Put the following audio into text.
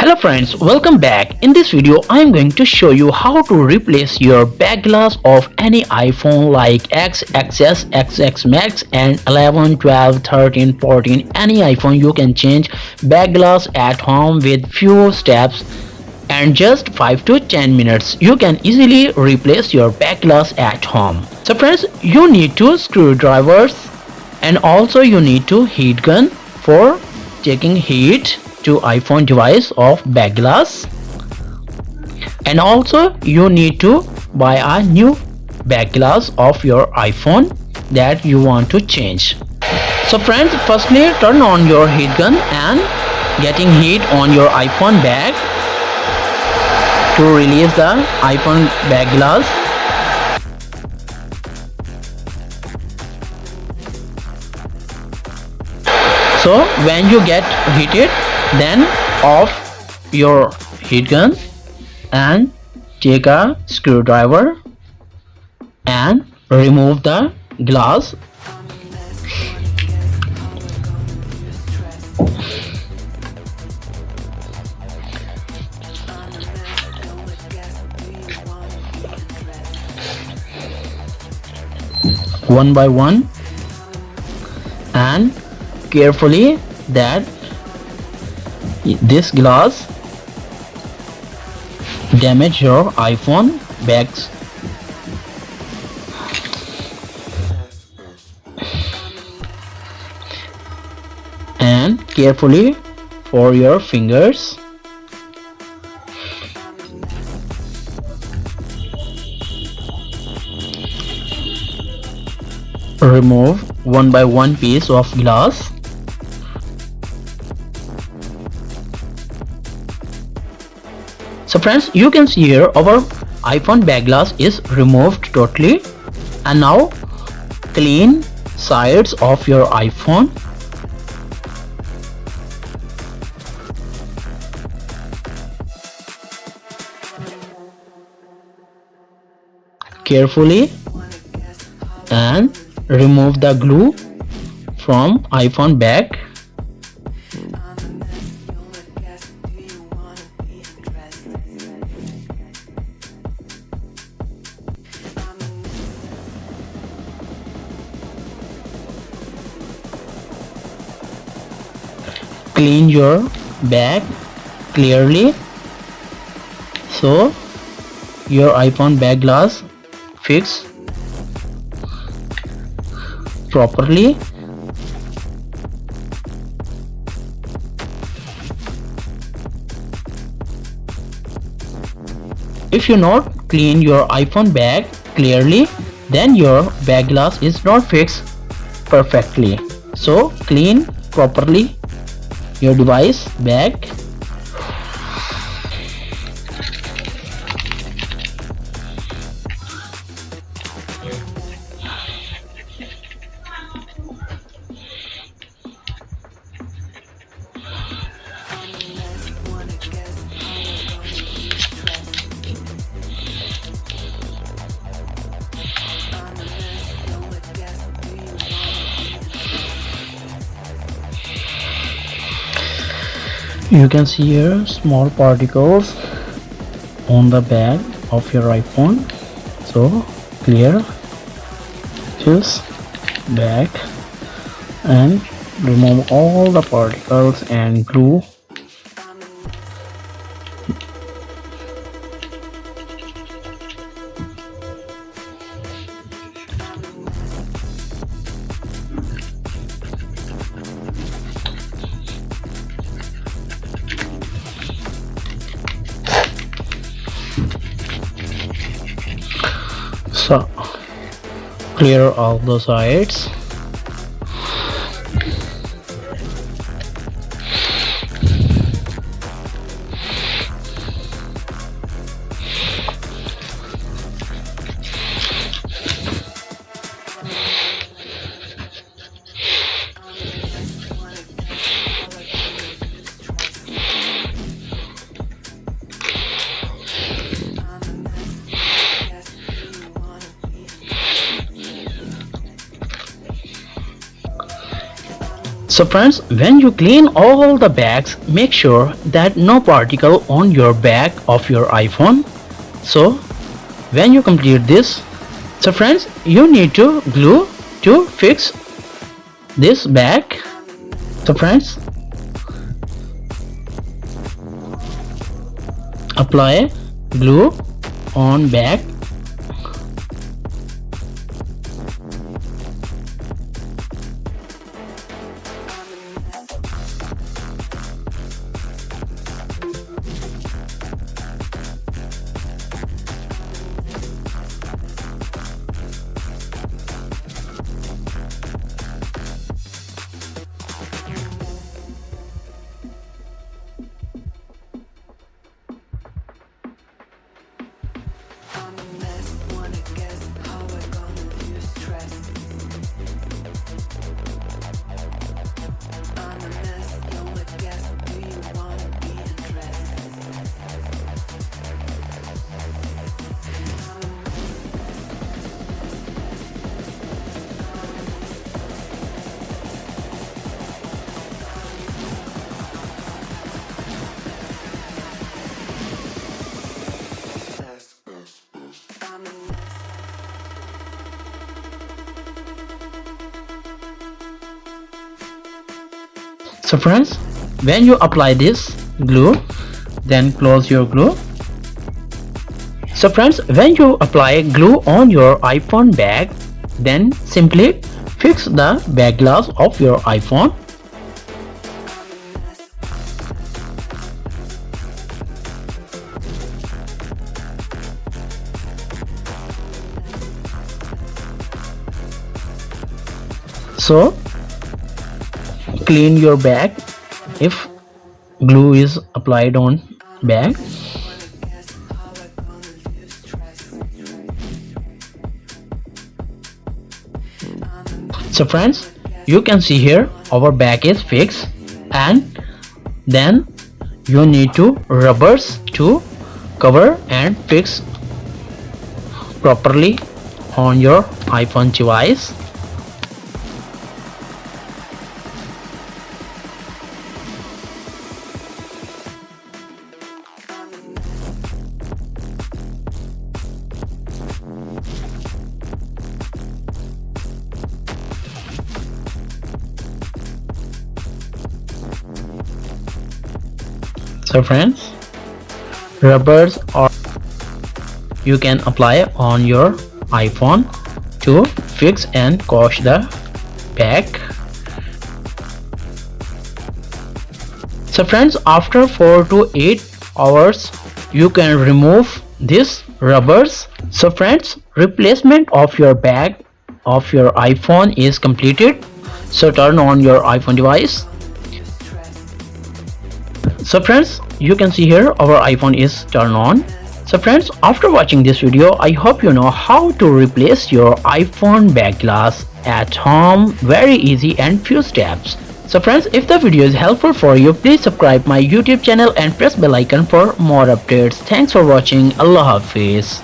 Hello friends, welcome back. In this video I am going to show you how to replace your back glass of any iPhone like X, XS, XX Max and 11, 12, 13, 14. Any iPhone you can change back glass at home with few steps and just 5 to 10 minutes. You can easily replace your back glass at home. So friends, you need two screwdrivers and also you need to heat gun for checking heat to iPhone device of back glass, and also you need to buy a new back glass of your iPhone that you want to change. So friends, firstly turn on your heat gun and getting heat on your iPhone back to release the iPhone back glass. So when you get heated, then off your heat gun and take a screwdriver and remove the glass. One by one, and carefully that this glass damage your iPhone backs. And carefully for your fingers. Remove one by one piece of glass. So friends, you can see here our iPhone back glass is removed totally. And now clean sides of your iPhone. Carefully and remove the glue from iPhone back. Clean your back clearly so your iPhone back glass fix properly. If you not clean your iPhone back clearly, then your back glass is not fixed perfectly. So clean properly your device back. You can see here small particles on the back of your iPhone. So clear this back and remove all the particles and glue. So clear all the sides. So friends, when you clean all the bags, make sure that no particle on your back of your iPhone. So when you complete this, so friends, you need to glue to fix this bag. So friends, apply glue on bag. So friends, when you apply this glue, then close your glue. So friends, when you apply glue on your iPhone bag, then simply fix the back glass of your iPhone. So clean your bag if glue is applied on bag. So friends, you can see here our bag is fixed, and then you need to rubbers to cover and fix properly on your iPhone device. So friends, rubbers or you can apply on your iPhone to fix and wash the back. So friends, after 4 to 8 hours you can remove this rubbers. So friends, replacement of your bag of your iPhone is completed. So turn on your iPhone device. So friends, you can see here our iPhone is turned on. So friends, after watching this video, I hope you know how to replace your iPhone back glass at home. Very easy and few steps. So friends, if the video is helpful for you, please subscribe my YouTube channel and press bell icon for more updates. Thanks for watching. Allah Hafiz.